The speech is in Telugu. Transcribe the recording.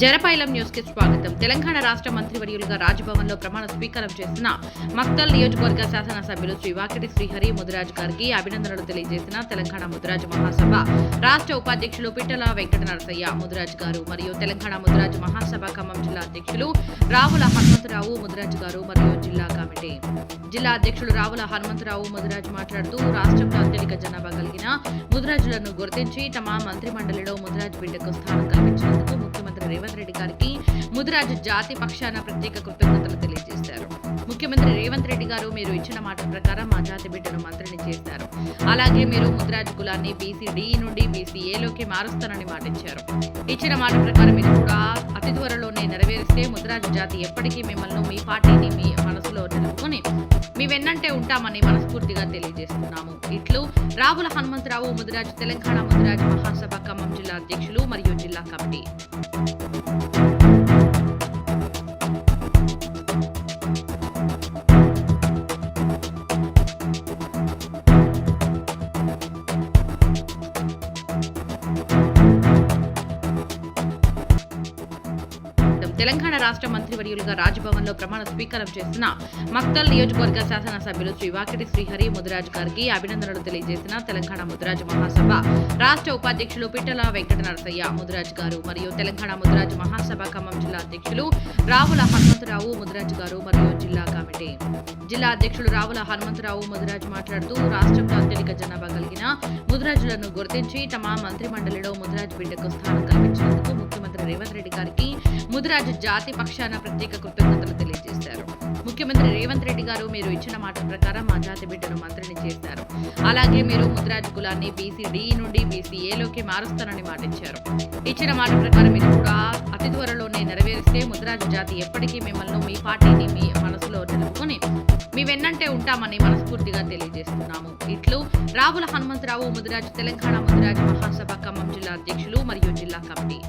జరపైలం న్యూస్ కి స్వాగతం. తెలంగాణ రాష్ట్ర మంత్రివర్యులుగా రాజ్భవన్ లో ప్రమాణ స్వీకారం చేసిన మక్తల్ నియోజకవర్గ శాసనసభ్యులు శ్రీ వాకిటి శ్రీహరి ముదిరాజ్ గారికి అభినందనలు తెలియజేసిన తెలంగాణ ముదిరాజ్ మహాసభ రాష్ట్ర ఉపాధ్యక్షులు పిట్టల వెంకట నరసయ్య ముదిరాజ్ గారు మరియు తెలంగాణ ముదిరాజ్ మహాసభ ఖమ్మం జిల్లా అధ్యక్షులు రావుల హనుమంతరావు ముదిరాజ్ గారు మరియు జిల్లా కమిటీ జిల్లా అధ్యక్షులు రావుల హనుమంతరావు ముదిరాజ్ మాట్లాడుతూ రాష్ట్రంలో అత్యధిక జనాభా కలిగిన ముదిరాజులను గుర్తించి తమ మంత్రి మండలిలో ముదిరాజ్ బిడ్డకు స్థానం కల్పించినందుకు ముఖ్యమంత్రి రేవంత్ రెడ్డి గారికి ముదిరాజ్ జాతి పక్షాన ప్రత్యేక కృతజ్ఞతలు తెలియజేశారు. ముఖ్యమంత్రి రేవంత్ రెడ్డి గారు మీరు ఇచ్చిన మాట ప్రకారం మా జాతి బిడ్డను మంత్రిని చేశారు. అలాగే మీరు ముదిరాజ్ కులాన్ని బీసీ-డి నుండి బీసీ-ఏలోకి మారుస్తానని మాటిచ్చారు. ఇచ్చిన మాట ప్రకారం మీరు కూడా అతి త్వరలోనే నెరవేరిస్తే ముదిరాజ్ జాతి ఎప్పటికీ మిమ్మల్ని మీ పార్టీని మీ మనసులో నిలుపుకొని మీ వెన్నంటే ఉంటామని మనస్ఫూర్తిగా తెలియజేస్తున్నాము. ఇట్లు రావుల హనుమంతరావు ముదిరాజ్ తెలంగాణ ముదిరాజ్ మహాసభ ఖమ్మం జిల్లా అధ్యక్షులు మరియు జిల్లా కమిటీ. తెలంగాణ రాష్ట్ర మంత్రివర్యులుగా రాజ్భవన్ లో ప్రమాణ స్వీకారం చేసిన మక్తల్ నియోజకవర్గ శాసనసభ్యులు శ్రీ వాకిటి శ్రీహరి ముదిరాజ్ గారికి అభినందనలు తెలియజేసిన తెలంగాణ ముదిరాజ్ మహాసభ రాష్ట్ర ఉపాధ్యక్షులు పిట్టల వెంకట నరసయ్య ముదిరాజ్ గారు మరియు తెలంగాణ ముదిరాజ్ మహాసభ ఖమ్మం జిల్లా అధ్యక్షులు రావుల హనుమంతరావు ముదిరాజ్ గారు మరియు జిల్లా కమిటీ జిల్లా అధ్యక్షులు రావుల హనుమంతరావు ముదిరాజ్ మాట్లాడుతూ రాష్ట్రంలో అత్యధిక జనాభా కలిగిన ముదిరాజులను గుర్తించి తమ మంత్రి మండలిలో ముదిరాజ్ బిడ్డకు స్థానం కల్పించినందుకు ముఖ్యమంత్రి రేవంత్ రెడ్డి గారికి ముదిరాజ్ జాతి పక్షాన ప్రత్యేక కృతజ్ఞతలు తెలియజేశారు. ముఖ్యమంత్రి రేవంత్ రెడ్డి గారు మీరు ఇచ్చిన మాట ప్రకారం మా జాతి బిడ్డను మంత్రిని చేశారు. అలాగే మీరు ముదిరాజ్ కులాన్ని బీసీ-డి నుండి బీసీ-ఏలోకి మారుస్తానని మాటిచ్చారు. ఇచ్చిన మాట ప్రకారం మీరు కూడా అతి త్వరలోనే నెరవేరిస్తే ముదిరాజ్ జాతి ఎప్పటికీ మిమ్మల్ని మీ పార్టీని మీ మనసులో నిలుపుకొని మీ వెన్నంటే ఉంటామని మనస్ఫూర్తిగా తెలియజేస్తున్నాము. ఇట్లు రావుల హనుమంతరావు ముదిరాజ్ తెలంగాణ ముదిరాజ్ మహాసభ ఖమ్మం జిల్లా అధ్యక్షులు మరియు జిల్లా కమిటీ.